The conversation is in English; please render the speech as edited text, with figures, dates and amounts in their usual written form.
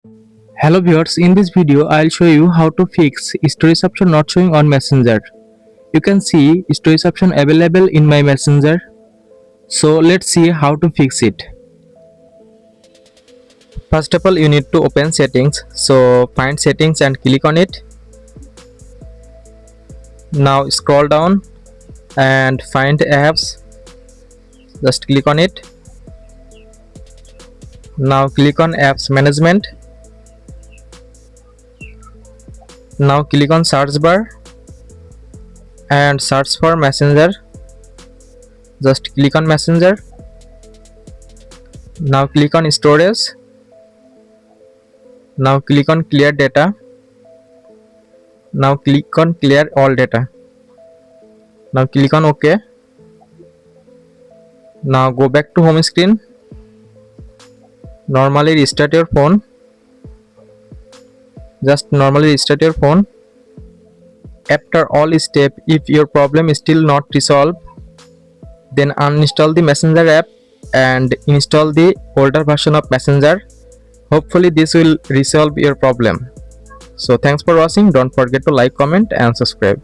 Hello viewers, in this video I'll show you how to fix storage option not showing on Messenger. You can see storage option available in my Messenger. So let's see how to fix it. First of all, you need to open settings. So find settings and click on it. Now scroll down and find apps. Just click on it. Now click on apps management. Now click on search bar and search for Messenger. Just click on Messenger. Now click on storage. Now click on clear data. Now click on clear all data. Now click on OK. Now go back to home screen. Normally restart your phone. Just normally restart your phone. After all step, if your problem is still not resolved, then uninstall the Messenger app and install the older version of Messenger. Hopefully this will resolve your problem. So thanks for watching. Don't forget to like, comment and subscribe.